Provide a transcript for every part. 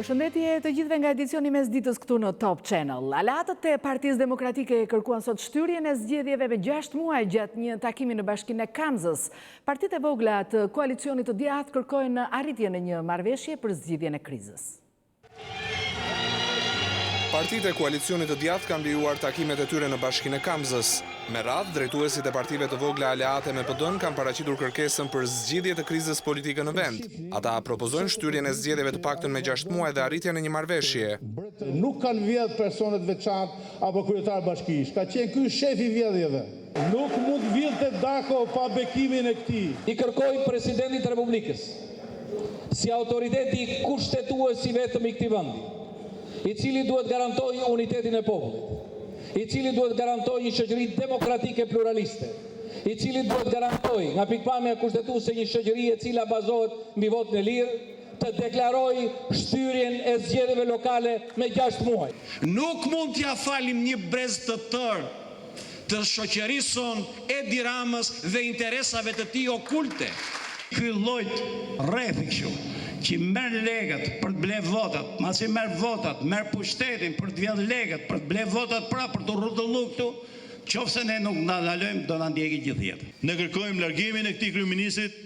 Përshëndetje të gjithëve nga edicioni mes ditës këtu në Top Channel. Aleatët e Partisë Demokratike kërkuan sot shtyrjen e zgjedhjeve me 6 muaj gjatë një takimi në Bashkinë e Kamzës. Partitë e vogla të koalicionit të djathtë kërkojnë arritjen e një marrëveshje për zgjidhjen e krizës. Partitë e koalicionit të djathtë kanë lejuar takimet e tyre në Bashkinë e Kamzës. Me radhë, drejtuesit e partive të vogla aleate me PD-n kanë paraqitur kërkesën për zgjidhje të krizës politike në vend. Ata propozojnë shtyrjen e zgjedhjeve të paktën me 6 muaj dhe arritjen e një marrëveshje. Nuk kanë vjedh personet veçantë apo kryetar bashkish. Ka qenë ky shefi i vjedhjeve. Nuk mund vjedhte Dako pa bekimin e këtij. I kërkoj presidentit të Republikës, si autoriteti kushtetues i vetëm i këtij vendi, i cili duhet garantojë unitetin e popullit, i cili duhet garantojë një shoqëri demokratike pluraliste, i cili duhet garantojë nga pikpamja kushtetuese një shoqëri e cila bazohet mbi votin e lirë, të deklarojë shtyrjen e zgjedhjeve lokale me 6 muaj. Nuk mund t'ja falim një brez të tërë të shoqërisë son Edi Ramës dhe interesave të tij okulte. Ky lloj rrethi kështu që merr legët për të bler votat, masi merr votat, merr pushtetin për të vjedhur legët, për të bler votat prapë për të rrotulluar këtu, qofse ne nuk na ndalojmë do na ndjekë gjithë jetën. Ne kërkojmë largimin e këtij kryeministit,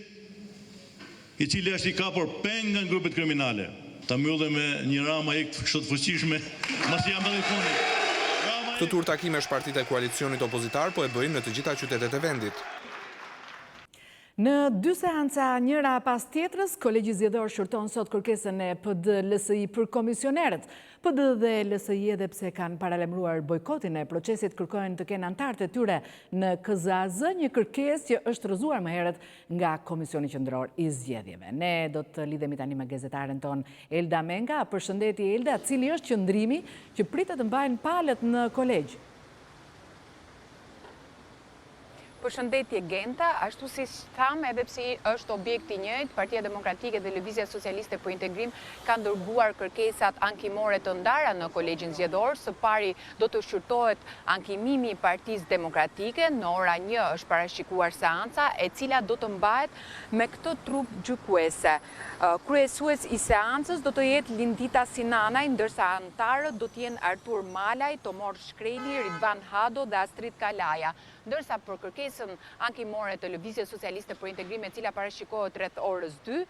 i cili është i kapur peng nga grupet kriminale. Ta mbyllim me një Rama kështu të fuqishme, mos jam edhe fundi. Këtë tur takimesh partitë e koalicionit opozitar po e bëjnë në të gjitha qytetet e vendit. Në 2 seanca njëra pas tjetrës, kolegji zgjedhor shërton sot kërkesën e PD LSI për komisionerët. PD dhe LSI edhe pse kanë paralemruar bojkotin e procesit kërkojnë të kenë anëtarët e tyre në KZAZ, një kërkesë që është rrëzuar më herët nga Komisioni Qendror i Zgjedhjeve. Ne do të lidhemi tani me gazetaren ton Elda Menga. Përshëndetje Elda, cili është qëndrimi që pritet të mbajnë palët në kolegj? Përshëndetje Genta, ashtu si tham edhe pse është objekt i njëjtë, Partia Demokratike dhe Lëvizja Socialiste për Integrim kanë dërguar kërkesat ankimore të ndara në kolegjin zgjedhor. Së pari do të shqyrtohet ankimimi i Partisë Demokratike, në ora 1 është parashikuar seanca, e cila do të mbahet me këtë trup gjykuese. Kryesues i seancës do të jetë Lindita Sinanaj, ndërsa anëtarët do të jenë Artur Malaj, Tomor Shkreli, Ridvan Hado dhe Astrid Kalaja. Ndërsa për kërkesën ankimore të Lëvizjes Socialiste për Integrim, e cila parashikohet rreth orës 2,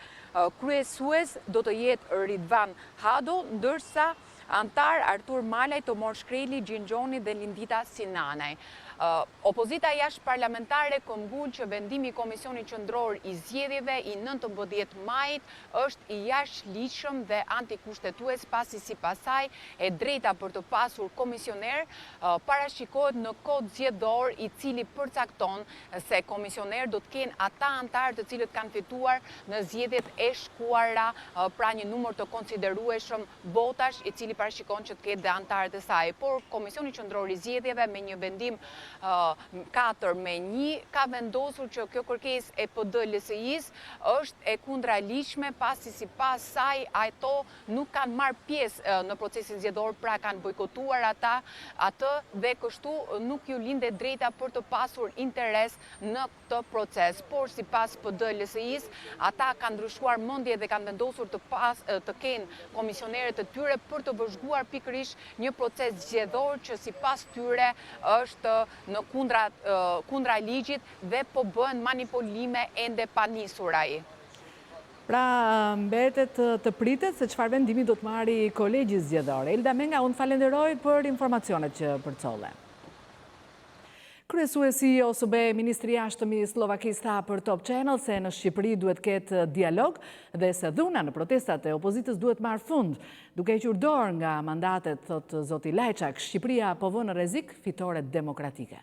kryesues do të jetë Ridvan Hado, ndërsa antar Artur Malaj, Tomor Shkreli, Gjinxhoni dhe Lindita Sinanaj. Opozita jashtëparlamentare këmbgul që vendimi i Komisionit Qendror i Zgjedhjeve i 19 majit është i jashtëligjshëm dhe antikushtetues, pasi sipas saj e drejta për të pasur komisioner parashikohet në kod zgjedhor, i cili përcakton se komisioner do të kenë ata antarë të cilët kanë fituar në zgjedhjet e shkuara, pra një numër të konsiderueshëm votash, i cili parashikon që të ketë dhe antarët e saj. Por Komisioni Qendror i Zgjedhjeve me një vendim 4-1 ka vendosur që kjo kërkesë e PD LSI-s është e kundraligjshme, pasi sipas saj ato nuk kanë marrë pjesë në procesin zgjedhor, pra kanë bojkotuar atë dhe kështu nuk ju lindet drejta për të pasur interes në këtë proces. Por sipas PD LSI-s, ata kanë ndryshuar mendje dhe kanë vendosur të kenë komisionerët e tyre për të vëzhguar pikërisht një proces zgjedhor që sipas tyre është në kundra ligjit dhe po bëhen manipulime ende pa nisuraj. Pra mbetet të pritet se çfarë vendimi do të marrë kolegji zgjedhor. Elda Menga, unë falenderoj për informacionet që përcolle. Kryesuesi i OSB, Ministri i Jashtëm i Slovakisë, tha për Top Channel se në Shqipëri duhet ketë dialog dhe se dhuna në protestat e opozitës duhet marrë fund. Duke hequr dorë nga mandatet, thot zoti Lajçak, Shqipëria po vën në rrezik fitore demokratike.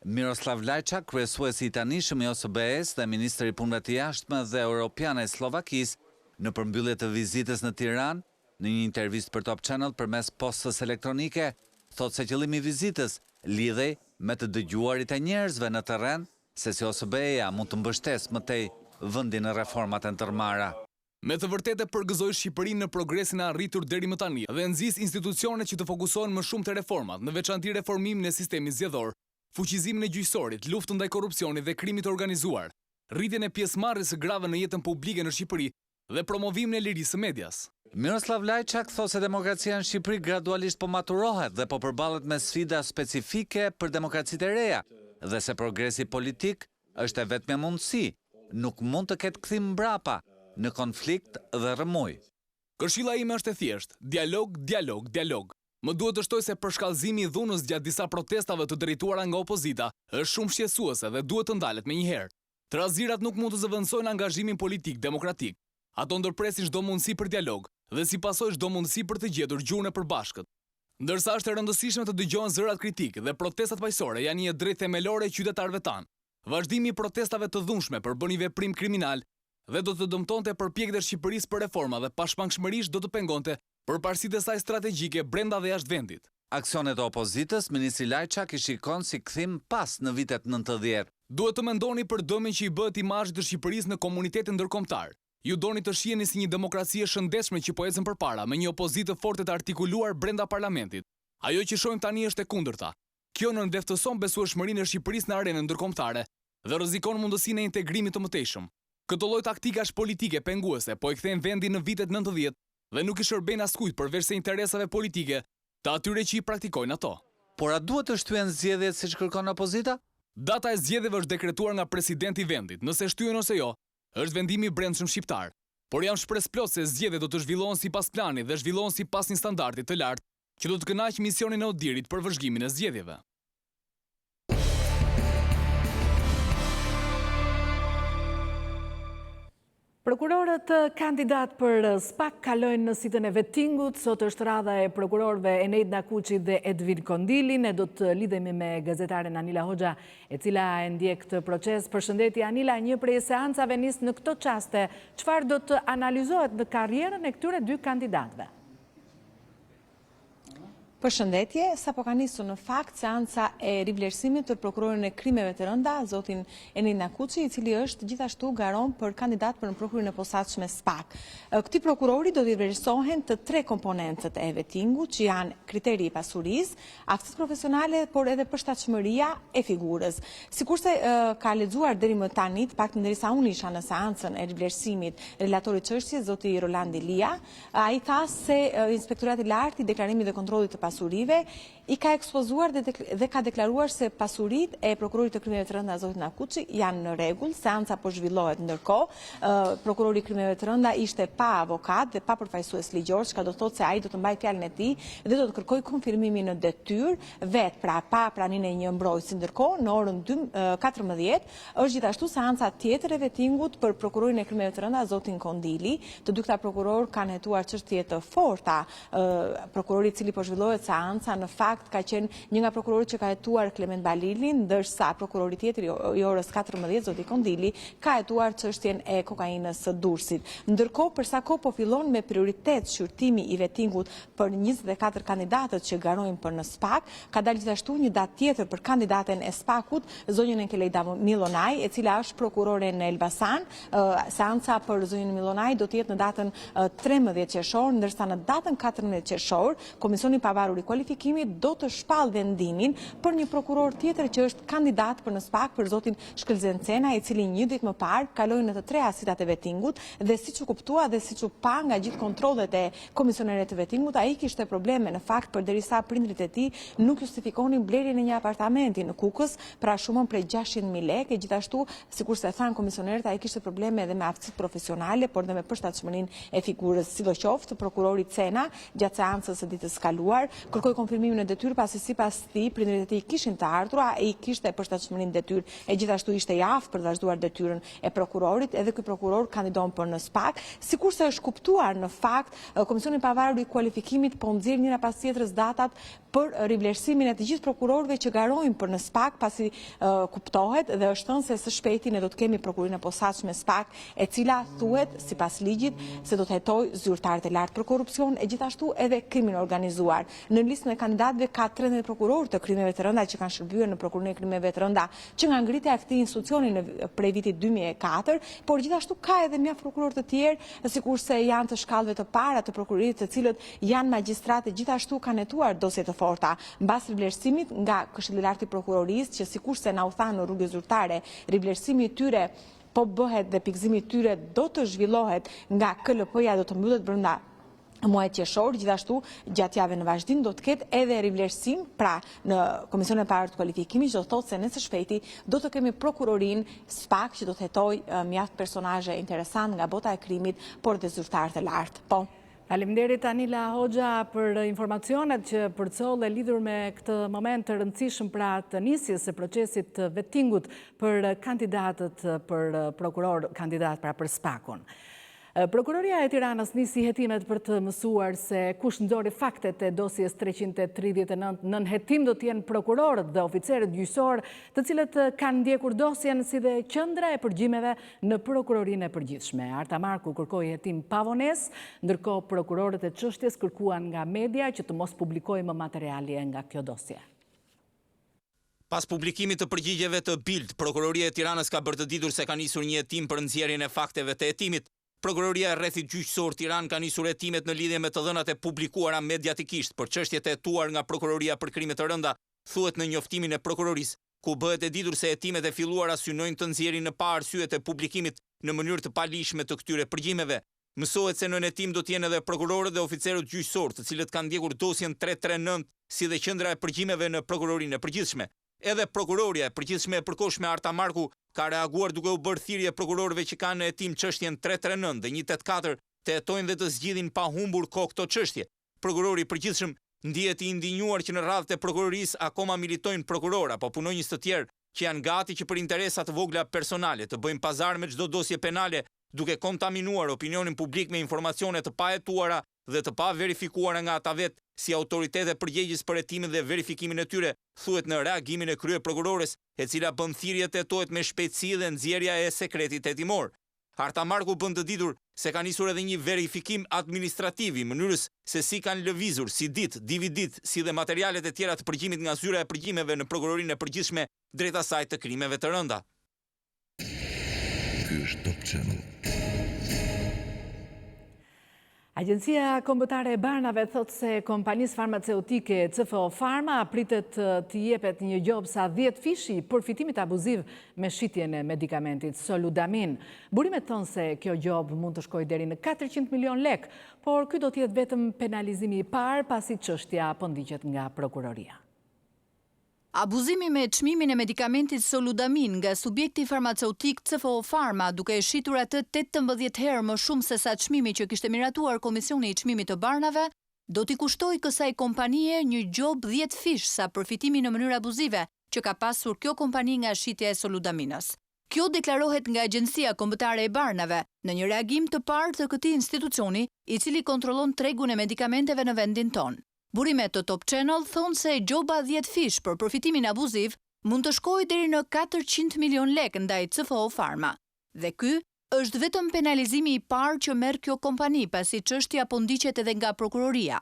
Miroslav Lajçak, kryesuesi i tanishëm i OSB-s dhe ministri i punëve të jashtme dhe europiane e Slovakisë, në përmbyllje të vizitës në Tiranë, në një intervistë për Top Channel përmes postës elektronike, thot se qëllimi i vizitës lidhej me të dëgjuarit e njerëzve në terren, se si OSB-ja mund të mbështesë më tej vendin në reformat e ndërmarra. Me të vërtetë përgëzoi Shqipërinë në progresin e arritur deri më tani dhe nxis institucionet që të fokusohen më shumë te reformat, në veçantë reformimin e sistemit zgjedhor, fuqizimin e gjyqësorit, luftën ndaj korrupsionit dhe krimit të organizuar, rritjen e pjesëmarrjes së grave në jetën publike në Shqipëri dhe promovimin e lirisë së medias. Miroslav Lajçak thosë se demokracia në Shqipëri gradualisht po maturohet dhe po përballet me sfida specifike për demokracitë e reja dhe se progresi politik është e vetmja mundësi, nuk mund të ketë kthim mbrapa në konflikt dhe rrëmuj. Këshilla ime është e thjeshtë, dialog, dialog, dialog. Më duhet të shtoj se përshkallëzimi i dhunës gjatë disa protestave të drejtuara nga opozita është shumë shqetësuese dhe duhet të ndalet menjëherë. Trazirat nuk mund të zëvendësojnë angazhimin politik demokratik. Ato ndërpresin çdo mundësi për dialog dhe si pasojë çdo mundësi për të gjetur gjuhën e përbashkët. Ndërsa është e rëndësishme të dëgjohen zërat kritik dhe protestat paqësorë janë një drejtë themelore e qytetarëve tanë. Vazhdimi i protestave të dhunshme për bërë një veprim kriminal dhe do të dëmtonte përpjekjet e Shqipërisë për reforma dhe pashmangshmërisht do të pengonte përparësitë e saj strategjike brenda dhe jashtë vendit. Aksionet e opozitës, ministri Lajçak i shikon si kthim pas në vitet 90. Duhet të mendoni për dëmin që i bëhet imazhit të Shqipërisë në komunitetin ndërkombëtar. Ju doni të shiheni si një demokraci e shëndetshme që po ecën përpara me një opozitë forte të artikuluar brenda parlamentit. Ajo që shohim tani është e kundërta. Kjo nënleftëson besueshmërinë e Shqipërisë në arenën ndërkombëtare dhe rrezikon mundësinë e integrimit të mëtejshëm. Këtë lloj taktikash politike penguese po e kthejnë vendin në vitet 90 dhe nuk i shërbejnë askujt përveç se interesave politike të atyre që i praktikojnë ato. Por a duhet të shtyhen zgjedhjet siç kërkon opozita? Data e zgjedhjeve është dekretuar nga presidenti i vendit. Nëse shtyhen ose jo, është vendimi i brendshëm shqiptar. Por jam shpresplot se zgjedhjet do të zhvillohen sipas planit dhe zhvillohen sipas një standardi të lartë që do të kënaqë misionin e Odirit për vëzhgimin e zgjedhjeve. Prokurorët kandidat për SPAK kalojnë në sitën e vettingut. Sot është radha e prokurorëve Enejd Nakuçi dhe Edvin Kondili. Ne do të lidhemi me gazetaren Anila Hoxha, e cila e ndjek këtë proces. Përshëndetje Anila, një prej seancave nis në këto çaste. Çfarë do të analizohet në karrierën e këtyre dy kandidatëve? Përshëndetje, sa po ka nisur në fakt seanca e rivlerësimit të prokurorin e krimeve të rënda, zotin Enejd Nakuçi, i cili është gjithashtu garon për kandidat për në prokurorin e posaçme SPAK. Këtij prokurori do t'i vlerësohen të tre komponentët e vettingut, që janë kriteri i pasurisë, aftësitë profesionale, por edhe përshtatshmëria e figurës. Sikurse ka lexuar deri më tani, të paktën derisa unë isha në seancën e rivlerësimit, relatori i çështjes, zoti Roland Ilia, ai tha se Inspektorati i Lartë i Deklarimit dhe Kontrollit të pasurive i ka ekspozuar dhe ka deklaruar se pasuritë e prokurorit të krimeve të rënda zotit Nakuçi janë në rregull. Seanca po zhvillohet ndërkohë. Prokurori i krimeve të rënda ishte pa avokat dhe pa përfaqësues ligjor, çka do të thotë se ai do të mbajë fjalën e tij dhe do të kërkojë konfirmimin në detyrë vet, pra pa praninë e një mbrojtësi. Ndërkohë, në orën 14 është gjithashtu seanca tjetër e vettingut për prokurorin e krimeve të rënda zotin Kondili. Të dy këta prokuror kanë hetuar çështje të forta. Prokurori i cili po zhvillohet seanca në fakt ka qenë një nga prokurorët që ka hetuar Klement Balilin, ndërsa prokurori tjetër i orës 14 zoti Kondili ka hetuar çështjen e kokainës së Durrësit. Ndërkohë, për sa kohë po fillon me prioritet shqyrtimi i vettingut për 24 kandidatët që garojnë për në SPAK, ka dalë gjithashtu një datë tjetër për kandidaten e SPAK-ut, zonjën Enkelejda Milonaj, e cila është prokurore në Elbasan. Seanca për zonjën Milonaj do të jetë në datën 13 qershor, ndërsa në datën 14 qershor Komisioni i Pavarur i Kualifikimit do të shpall vendimin për një prokuror tjetër që është kandidat për në SPAK, për zotin Shkëlzen Cena, i cili një ditë më parë kaloi në të tre asitat e vettingut dhe siç u kuptua dhe siç u pa nga gjithë kontrollet e komisionerëve të vettingut, ai kishte probleme në fakt përderisa prindrit e tij nuk justifikonin blerjen e një apartamenti në Kukës, pra shumën prej 600.000 lekë. Gjithashtu, sikurse thanë komisionerët, ai kishte probleme edhe me aftësitë profesionale, por edhe me përshtatshmërinë e figurës. Sidoqoftë, prokurori Cena gjatë seancës së ditës kaluar kërkoi konfirmimin e detyrë, pasi sipas tij prindërit e tij kishin të ardhur, ai kishte përshtatshmërinë detyrë e gjithashtu ishte i aftë për të vazhduar detyrën e prokurorit. Edhe ky prokuror kandidon për në SPAK. Sikurse është kuptuar në fakt, Komisioni i Pavarur i Kualifikimit po nxjerr njëra pas tjetrës datat për rivlerësimin e të gjithë prokurorëve që garojnë për në SPAK, pasi kuptohet dhe është thënë se së shpejti ne do të kemi prokurorin e posaçme SPAK, e cila thuhet sipas ligjit se do të hetojë zyrtarët e lartë për korrupsion e gjithashtu edhe krimin organizuar. Në listën e kandidatëve ka 13 prokurorë të krimeve të rënda që kanë shërbyer në prokurorinë e krimeve të rënda që nga ngritja e këtij institucioni prej vitit 2004, por gjithashtu ka edhe mjaft prokurorë të tjerë, sikurse janë të shkallëve të para të prokurorisë, të cilët janë magjistratë, gjithashtu kanë hetuar dosje të forta. Mbas rivlerësimit nga Këshilli i Lartë i Prokurorisë, që sikurse na u thanë në rrugë zyrtare, rivlerësimi i tyre po bëhet dhe pikëzimi i tyre do të zhvillohet nga KLP-ja, do të mbyllet brenda muajit qershor, gjithashtu gjatë javës në vazhdim do të ketë edhe rivlerësim, pra në Komisionin e parë të kualifikimit, do të thotë se në së shpejti do të kemi prokurorin SPAK që do të hetojë mjaft personazhe interesant nga bota e krimit, por dhe zyrtarë të lartë. Po. Faleminderit Anila Hoxha për informacionet që përcolle lidhur me këtë moment të rëndësishëm pra të nisjes së procesit të vettingut për kandidatët për prokuror, kandidat pra për SPAK-un. Prokuroria e Tiranës nisi hetimet për të mësuar se kush nxori faktet e dosjes 339. Nën hetim do të jenë prokurorët dhe oficerët gjyqësor, të cilët kanë ndjekur dosjen si dhe qendra e përgjimeve në prokurorinë e përgjithshme. Arta Marku kërkoi hetim pavonesë, ndërkohë prokurorët e çështjes kërkuan nga media që të mos publikojë më materiale nga kjo dosje. Pas publikimit të përgjigjeve të Bild, Prokuroria e Tiranës ka bërë të ditur se ka nisur një hetim për nxjerrjen e fakteve të hetimit. Prokuroria e Rrethit Gjyqësor Tiranë ka nisur hetimet në lidhje me të dhënat e publikuara mediatikisht për çështjet e hetuar nga Prokuroria për krime të rënda, thuhet në njoftimin e prokurorisë, ku bëhet e ditur se hetimet e filluara synojnë të nxjerrin në pa arsye të publikimit në mënyrë të palishme të këtyre përgjimeve. Mësohet se në hetim do të jenë edhe prokurorët dhe oficerët gjyqësor, të cilët kanë ndjekur dosjen 339, si dhe qendra e përgjimeve në prokurorinë e përgjithshme. Edhe prokuroria e përgjithshme e përkohshme Arta Marku ka reaguar duke u bërë thirrje prokurorëve që kanë në hetim çështjen 339 dhe 184 të hetojnë dhe të zgjidhin pa humbur kohë këto çështje. Prokurori i përgjithshëm ndihet i indinjuar që në radhët e prokurorisë akoma militojnë prokuror apo punonjës të tjerë që janë gati që për interesa të vogla personale të bëjnë pazar me çdo dosje penale, duke kontaminuar opinionin publik me informacione të pahetuara dhe të pa verifikuara nga ata vetë si autoritete përgjegjës për hetimin dhe verifikimin e tyre, thuhet në reagimin e krye prokurores, e cila bën thirrje të hetohet me shpejtësi dhe nxjerrja e sekretit hetimor. Arta Marku bën të ditur se ka nisur edhe një verifikim administrativ i mënyrës se si kanë lëvizur si ditë, dividit, si dhe materialet e tjera të përgjimit nga zyra e përgjimeve në prokurorinë e përgjithshme drejt asaj të krimeve të rënda. Ky është Top Channel. Agjencia Kombëtare e Barnave thot se kompanisë farmaceutike CFO Pharma pritet të jepet një gjobë sa 10 fishi për fitimit abuziv me shitjen e medikamentit Soludamin. Burimet thonë se kjo gjobë mund të shkojë deri në 400 milion lek, por ky do të jetë vetëm penalizimi i parë pasi çështja po ndiqet nga prokuroria. Abuzimi me çmimin e medikamentit Soludamin nga subjekti farmaceutik CFO Pharma duke e shitur atë 18 herë më shumë se sa çmimi që kishte miratuar Komisioni i Çmimit të Barnave, do t'i kushtoj kësaj kompanie një gjobë 10 fish sa përfitimi në mënyrë abuzive që ka pasur kjo kompani nga shitja e Soludaminës. Kjo deklarohet nga Agjencia Kombëtare e Barnave në një reagim të parë të këtij institucioni i cili kontrollon tregun e medikamenteve në vendin tonë. Burimet të Top Channel thonë se gjoba 10 fish për përfitimin abuziv mund të shkojë deri në 400 milion lek ndaj CFO Pharma. Dhe ky është vetëm penalizimi i parë që merr kjo kompani pasi çështja po ndiqet edhe nga prokuroria.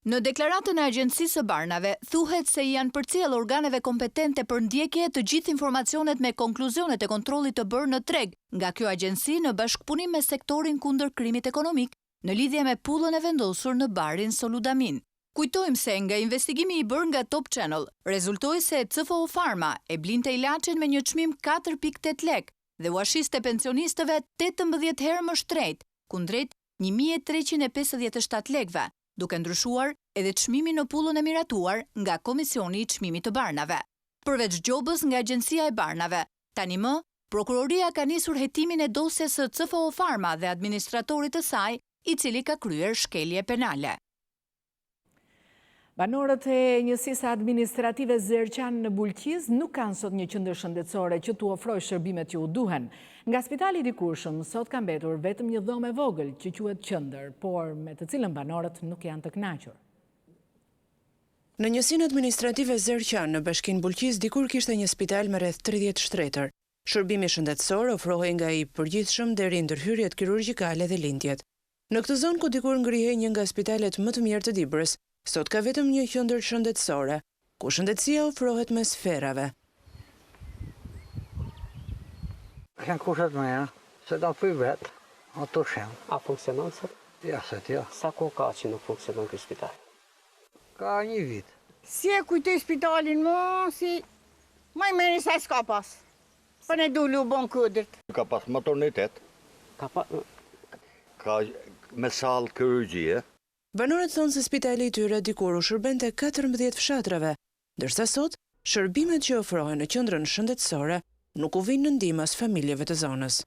Në deklaratën e Agjencisë së Barnave thuhet se janë përcjell organeve kompetente për ndjekje të gjithë informacionet me konkluzionet e kontrollit të bërë në treg nga kjo agjenci në bashkëpunim me sektorin kundër krimit ekonomik në lidhje me pullën e vendosur në barin Soludamin. Kujtojmë se nga investigimi i bërë nga Top Channel, rezultoi se CFO Pharma e blinte ilaçin me një çmim 4.8 lek dhe u ashiste pensionistëve 18 herë më shtrejt, kundrejt 1357 lekëve, duke ndryshuar edhe çmimin në pullën e miratuar nga Komisioni i Çmimit të Barnave. Përveç gjobës nga Agjencia e Barnave, tani më, prokuroria ka nisur hetimin e dosjes së CFO Pharma dhe administratorit të saj, i cili ka kryer shkelje penale. Banorët e njësisë administrative Zerqan në Bulqiz nuk kanë sot një qendër shëndetësore që t'u ofrojë shërbimet që u duhen. Nga spitali i dikurshëm sot ka mbetur vetëm një dhomë e vogël që quhet qendër, por me të cilën banorët nuk janë të kënaqur. Në njësinë administrative Zerqan në Bashkinë Bulqiz dikur kishte një spital me rreth 30 shtretër. Shërbimi shëndetësor ofrohej nga i përgjithshëm deri ndërhyrjet kirurgjikale dhe lindjet. Në këtë zonë ku dikur ngrihej një nga spitalet më të mirë të Dibrës, sot ka vetëm një qendër shëndetësore, ku shëndetësia ofrohet me sferave. Janë kushet mëja, se da për vetë, ato shenë. A funksionon sot? Ja, sot ja. Sa ko ka që nuk funksionon këtë spital? Ka një vit. Si e kujtoj spitalin më, si maj meri sa s'ka pas. Po ne dulu bon këdërt. Ka pas maternitet. Ka me sallë kirurgjie. Banorët thonë se spitali i tyre dikur u shërbente 14 fshatrave, ndërsa sot shërbimet që ofrohen në qendrën shëndetësore nuk u vinë në ndihmë as familjeve të zonës.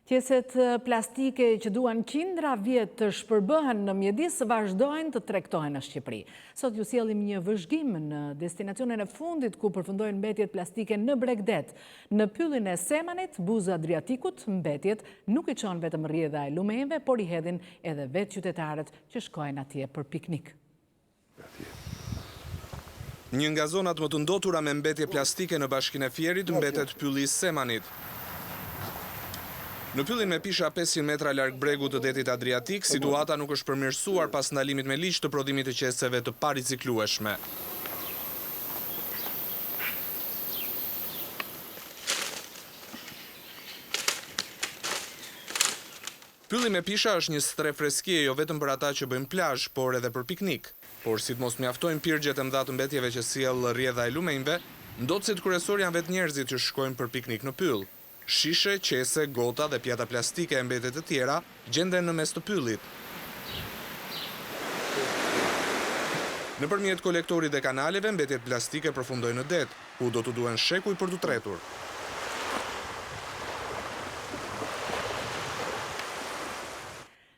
Qeset plastike që duan qindra vjet të shpërbëhen në mjedis vazhdojnë të tregtohen në Shqipëri. Sot ju sjellim një vëzhgim në destinacionin e fundit ku përfundojnë mbetjet plastike në Bregdet. Në pyllin e Semanit, Buzë Adriatikut, mbetjet nuk i çon vetëm rrjedha e lumejve, por i hedhin edhe vetë qytetarët që shkojnë atje për piknik. Një nga zonat më të ndotura me mbetje plastike në Bashkinë e Fierit mbetet pylli i Semanit. Në pyllin me pisha 500 metra larg bregut të detit Adriatik, situata nuk është përmirësuar pas ndalimit me ligj të prodhimit të qeseve të pariciklueshme. Pylli me pisha është një stre freskie jo vetëm për ata që bëjnë plazh, por edhe për piknik. Por si të mos mjaftojnë pirgjet e mëdha të mbetjeve që sjell rrjedha e lumenjve, ndotësit kryesor janë vetë njerëzit që shkojnë për piknik në pyll. Shishe, qese, gota dhe pjata plastike e mbetet të tjera gjenden në mes të pyllit. Nëpërmjet kolektorit dhe kanaleve, mbetjet plastike përfundojnë në det, ku do të duhen shekuj për të tretur.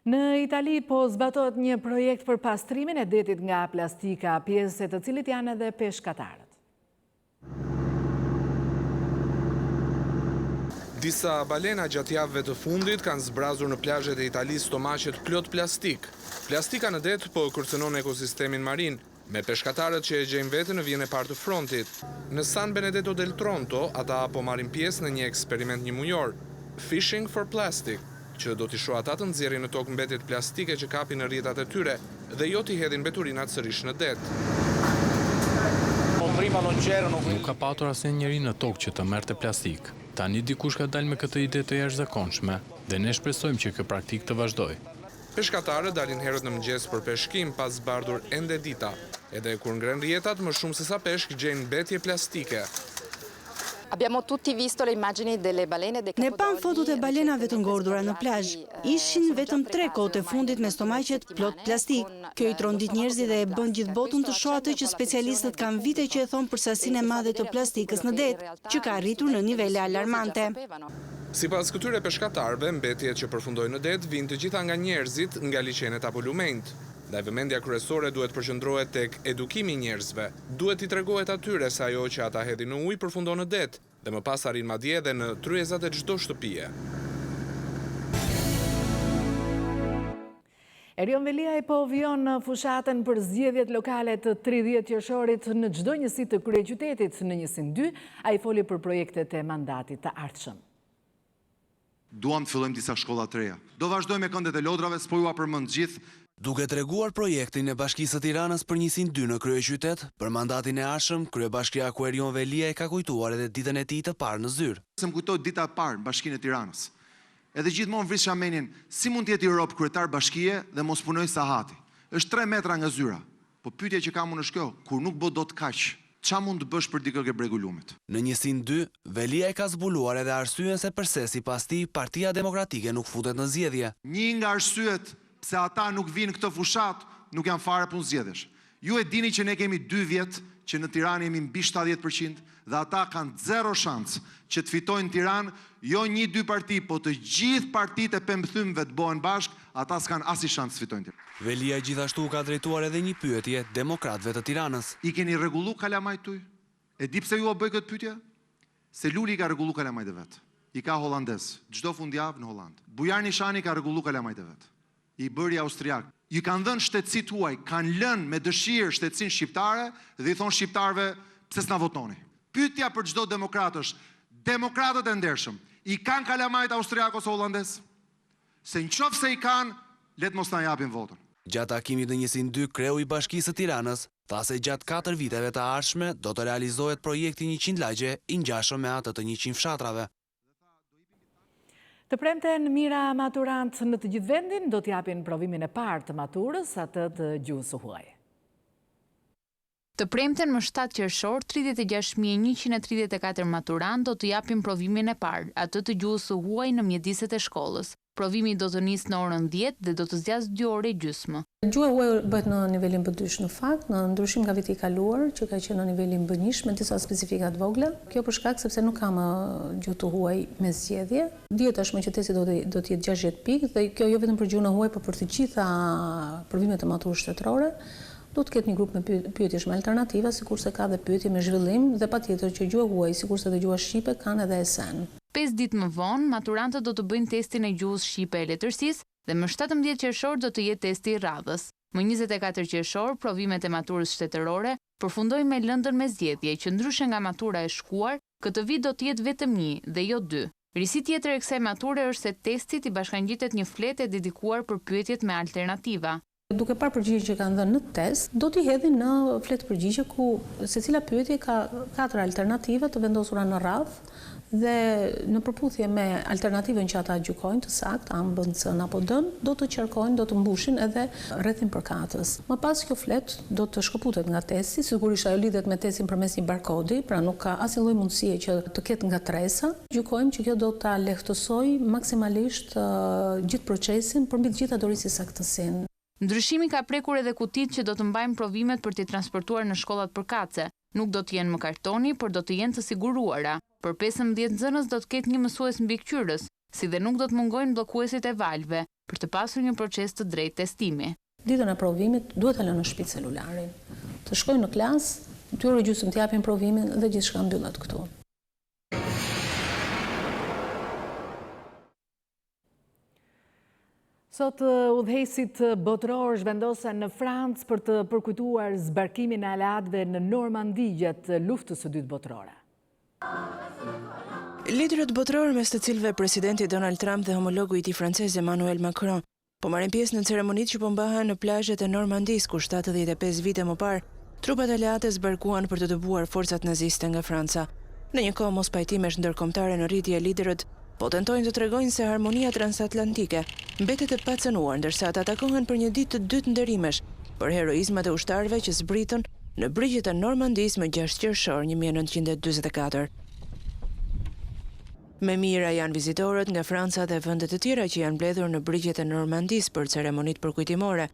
Në Itali po zbatohet një projekt për pastrimin e detit nga plastika, pjesë të cilit janë edhe peshkatarët. Disa balena gjatë javëve të fundit kanë zbrazur në plazhet e Italisë stomaqet plot plastik. Plastika në det po kërcënon ekosistemin marin, me peshkatarët që e gjejnë veten në vijën e parë të frontit. Në San Benedetto del Tronto, ata po marrin pjesë në një eksperiment një mujor, Fishing for Plastic, që do t'i shoh ata të nxjerrin në tokë mbetjet plastike që kapin në rrjetat e tyre dhe jo t'i hedhin mbeturinat sërish në det. Nuk ka patur asnjëri në tokë që të merrte plastik. Tani dikush ka dalë me këtë ide të jashtëzakonshme dhe ne shpresojmë që kjo praktikë të vazhdojë. Peshkatarët dalin herët në mëngjes për peshkim pas zbardhur ende dita. Edhe kur ngren rrjetat, më shumë se sa peshk gjejnë mbetje plastike. Abbiamo tutti visto le immagini delle balene dei Ne pam fotot e balenave të ngordura në plazh. Ishin vetëm 3 kohët e fundit me stomaqet plot plastik. Kjo i trondit njerëzit dhe e bën gjithë botën të shohë atë që specialistët kanë vite që e thonë për sasinë e madhe të plastikës në det, që ka arritur në nivele alarmante. Sipas këtyre peshkatarëve, mbetjet që përfundojnë në det vijnë të gjitha nga njerëzit, nga liçenet apo lumenjt. Dhe vëmendja kryesore duhet përqendrohet tek edukimi i njerëzve. Duhet i tregohet atyre se ajo që ata hedhin në ujë përfundon në det dhe më pas arrin madje edhe në tryezat e çdo shtëpie. Erion Veliaj po vijon në fushatën për zgjedhjet lokale të 30 qershorit në çdo njësi të kryeqytetit. Në njësin 2, ai foli për projektet e mandatit të ardhshëm. Duam të fillojmë disa shkolla të reja. Do vazhdojmë me këndet e lodrave, s'po ju përmend gjithë. Duke treguar projektin e Bashkisë së Tiranës për njësin 2 në kryeqytet, për mandatin e ardhshëm, kryebashkiaku Erion Veliaj ka kujtuar edhe ditën e tij të parë në zyrë. Se më kujtohet dita e parë në Bashkinë e Tiranës. Edhe gjithmonë vrisha mendjen, si mund të jetë Europë kryetar bashkie dhe mos punoj Sahati. Është 3 metra nga zyra. Po pyetja që kam unë është kjo, kur nuk bë dot kaq, ç'a mund të bësh për dikë ke bregu lumit? Në njësin 2, Veliaj ka zbuluar edhe arsyen se pse sipas tij Partia Demokratike nuk futet në zgjedhje. Një nga arsyet pse ata nuk vinë këtë fushat, nuk janë fare punë zgjedhjesh. Ju e dini që ne kemi 2 vjet që në Tiranë jemi mbi 70% dhe ata kanë 0 shans që të fitojnë Tiranë, jo 1-2 parti, po të gjithë partitë e pembëthymëve të bëhen bashk, ata s'kan asnjë shans të fitojnë Tiranë. Veliaj gjithashtu ka drejtuar edhe një pyetje demokratëve të Tiranës. I keni rregullu kalamajt tuaj? E di pse ju a bëj këtë pyetje? Se Luli ka rregullu kalamajt e vet. I ka holandez, çdo fundjavë në Holland. Bujar Nishani ka rregullu kalamajt e vet. I bëri austriak. Ju kanë dhënë shtetësit huaj, kanë lënë me dëshirë shtetësinë shqiptare dhe i thonë shqiptarëve pse s'na votoni. Pyetja për çdo demokrat është, demokratët e ndershëm, i kanë kalamajt austriak ose holandez? Se nëse i kanë, le të mos na japin votën. Gjatë takimit në njësin 2, kreu i Bashkisë së Tiranës tha se gjatë 4 viteve të ardhshme do të realizohet projekti 100 lagje i ngjashëm me atë të 100 fshatrave. Të premten mira maturant në të gjithë vendin do t'japin provimin e parë të maturës atë të gjuhës së huaj. Të premten më 7 qershor, 36.134 maturant do të japin provimin e parë, atë të gjuhës së huaj në mjediset e shkollës. Provimi do të nisë në orën 10 dhe do të zgjasë 2 orë e gjysmë. Gjuha huaj bëhet në nivelin B2 në fakt, në ndryshim nga viti i kaluar, që ka qenë në nivelin B1 me disa specifikat vogla. Kjo për shkak sepse nuk kam gjuhë të huaj me zgjedhje. Dihet tashmë që testi do të jetë 60 pikë dhe kjo jo vetëm për gjuhën e huaj, por për të gjitha provimet e maturës shtetërore. Do të ketë një grup me pyetjesh me alternativa, sikurse ka dhe pyetje me zhvillim dhe patjetër që gjuha huaj, sikurse dhe gjuha shqipe kanë edhe esen. 5 ditë më vonë, maturantët do të bëjnë testin e gjuhës shqipe e letërsisë dhe më 17 qershor do të jetë testi i radhës. Më 24 qershor, provimet e maturës shtetërore përfundojnë me lëndën me zgjedhje, që ndryshe nga matura e shkuar, këtë vit do të jetë vetëm 1 dhe jo 2. Risi tjetër e kësaj mature është se testit i bashkangjitet një fletë e dedikuar për pyetjet me alternativa. Duke parë përgjigjet që kanë dhënë në test, do t'i hedhin në fletë përgjigje ku secila pyetje ka 4 alternativa të vendosura në radhë dhe në përputhje me alternativën që ata gjykojnë të saktë, ambën, C apo D, do të qarkojnë, do të mbushin edhe rrethin përkatës. Më pas kjo fletë do të shkëputet nga testi, sigurisht ajo lidhet me testin përmes një barkodi, pra nuk ka asnjë lloj mundësie që të ketë ngatresa. Gjykojmë që kjo do ta lehtësojë maksimalisht gjithë procesin përmbi të gjitha dorësi saktësinë. Ndryshimi ka prekur edhe kutitë që do të mbajnë provimet për t'i transportuar në shkollat përkatëse. Nuk do të jenë më kartoni, por do të jenë të siguruara. Për 15 nxënës do të ketë një mësues mbikëqyrës, si dhe nuk do të mungojnë bllokuesit e valve, për të pasur një proces të drejtë testimi. Ditën e provimit duhet ta lënë në shtëpi celularin. Të shkojnë në klasë, 2 orë gjysmë të japin provimin dhe gjithçka mbyllet këtu. Sot udhëheqësit botëror zhvendosen në Francë për të përkujtuar zbarkimin e aleatëve në Normandi gjatë luftës së dytë botërore. Liderët botëror, mes të cilëve presidenti Donald Trump dhe homologu i tij francez Emmanuel Macron, po marrin pjesë në ceremonitë që po mbahen në plazhet e Normandisë, ku 75 vite më parë trupat aleate zbarkuan për të dëbuar forcat naziste nga Franca. Në një kohë mospajtimesh ndërkombëtare në rritje, liderët po tentojnë të tregojnë se harmonia transatlantike mbetet e pacënuar, ndërsa ata takohen për një ditë të dytë nderimesh për heroizmat e ushtarëve që zbritën në brigjet e Normandisë më 6 qershor 1944. Me mira janë vizitorët nga Franca dhe vendet e tjera që janë mbledhur në brigjet e Normandisë për ceremonitë përkujtimore.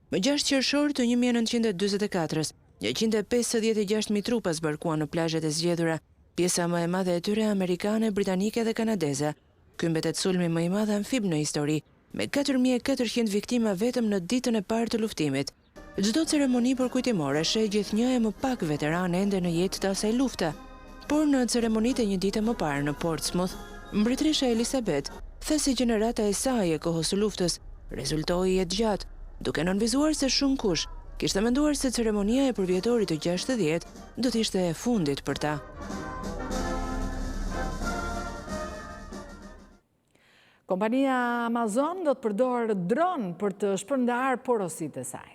Më 6 qershor të 1944-s, 156.000 trupa zbarkuan në plazhet e zgjedhura. Pjesa më e madhe e tyre amerikane, britanike dhe kanadeze. Ky mbetet sulmi më i madh amfib në histori, me 4.400 viktima vetëm në ditën e parë të luftimit. Çdo ceremoni përkujtimore sheh gjithnjë e më pak veteranë ende në jetë të asaj lufte. Por në ceremonitë e një dite më parë në Portsmouth, mbretëresha Elizabeth tha se gjenerata e saj e kohës së luftës rezultoi jetë gjatë, duke nënvizuar se shumë kush kishte menduar se ceremonia e përvjetorit të 60 do të ishte e fundit për ta. Kompania Amazon do të përdorë dron për të shpërndar porositë e saj.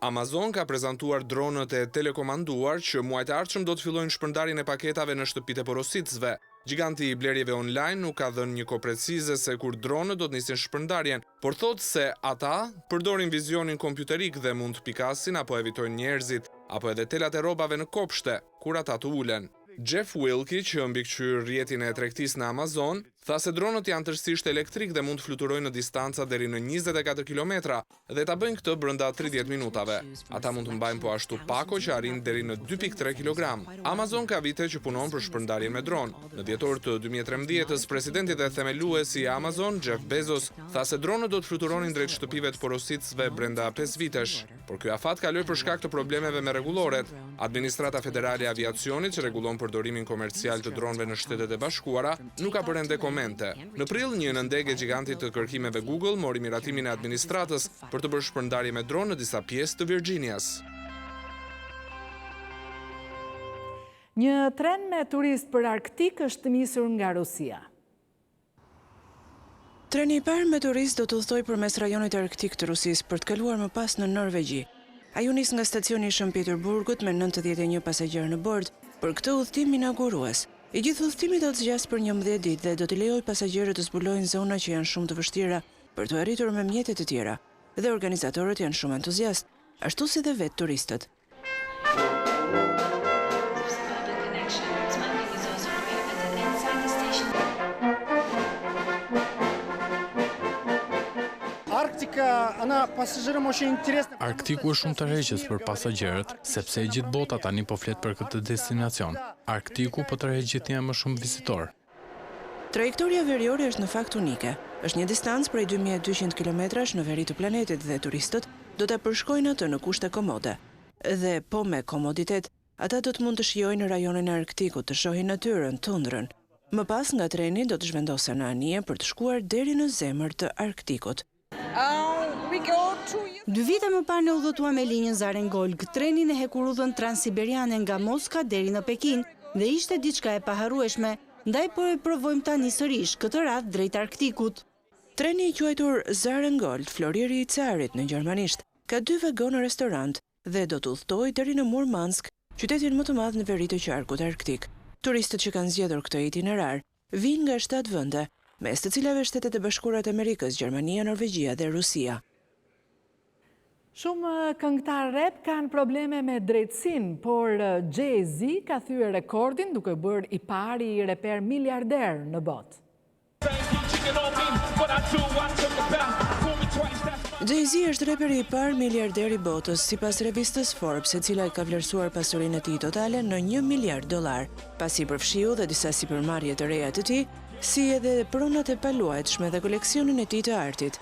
Amazon ka prezantuar dronët e telekomanduar që muajt e ardhshëm do të fillojnë shpërndarjen e paketave në shtëpitë e porositësve. Giganti i blerjeve online nuk ka dhënë një kohë precize se kur dronët do të nisin shpërndarjen, por thotë se ata përdorin vizionin kompjuterik dhe mund të pikasin apo evitojnë njerëzit, apo edhe telat e rrobave në kopshte, kur ata të ulen. Jeff Wilkie, që mbikëqyr rrjetin e tregtisë në Amazon, tha se dronët janë tërësisht elektrik dhe mund të fluturojnë në distanca deri në 24 kilometra dhe ta bëjnë këtë brenda 30 minutave. Ata mund të mbajnë po ashtu pako që arrin deri në 2.3 kg. Amazon ka vite që punon për shpërndarjen me dron. Në dhjetor të 2013-s, presidenti dhe themeluesi i Amazon, Jeff Bezos, tha se dronët do të fluturonin drejt shtëpive të porositësve brenda 5 vitesh. Por ky afat kaloi për shkak të problemeve me rregulloret. Administrata Federale e Aviacionit, që rregullon përdorimin komercial të dronëve në Shtetet e Bashkuara, nuk ka bërë ende komente. Në prill, një nëndeg e gigantit të kërkimeve Google mori miratimin e administratës për të bërë shpërndarje me dronë në disa pjesë të Virginias. Një tren me turist për Arktik është nisur nga Rusia. Treni i parë me turist do të udhtojë përmes rajonit arktik të Rusisë për të kaluar më pas në Norvegji. Ai u nis nga stacioni i Shën Peterburgut me 91 pasagjerë në bord për këtë udhtim inaugurues. I gjithë udhtimi do të zgjasë për 11 ditë dhe do t'i lejojë pasagjerët të zbulojnë zona që janë shumë të vështira për të arritur me mjete të tjera. Dhe organizatorët janë shumë entuziastë. ashtu si dhe vetë turistët. Arktiku është shumë tërheqës për pasagjerët, sepse e gjithë bota tani po flet për këtë destinacion. Arktiku po tërheq gjithnjë më shumë vizitor. Trajektoria veriore është në fakt unike. Është një distancë prej 2200 kilometrash në veri të planetit dhe turistët do ta përshkojnë atë në kushte komode. Dhe po me komoditet, ata do të mund të shijojnë në rajonin e Arktikut, të shohin natyrën, tundrën. Më pas nga treni do të zhvendosen në anije për të shkuar deri në zemër të Arktikut. 2 vite më parë ne udhëtuam me linjën Zarengolg, trenin e hekurudhën transsiberiane nga Moska deri në Pekin, dhe ishte diçka e paharrueshme, ndaj po e provojmë tani sërish, këtë radhë drejt Arktikut. Treni i quajtur Zarengold, Floriri i Carit në gjermanisht, ka 2 vagonë restorant dhe do të udhtojë deri në Murmansk, qytetin më të madh në veri të qarkut arktik. Turistët që kanë zgjedhur këtë itinerar vinë nga 7 vende, mes të cilave Shtetet e Bashkuara të Amerikës, Gjermania, Norvegjia dhe Rusia. Shumë këngëtar rap kanë probleme me drejtsin, por Jay-Z ka thyer rekordin duke bërë i pari i reper miliarder në botë. Jay-Z është reperi i parë miliarder i botës, sipas revistës Forbes, e cila ka vlerësuar pasurinë e tij totale në $1 miliard, pasi përfshiu dhe disa sipërmarrje të reja të tij, si edhe pronat e paluajtshme dhe koleksionin e tij të artit.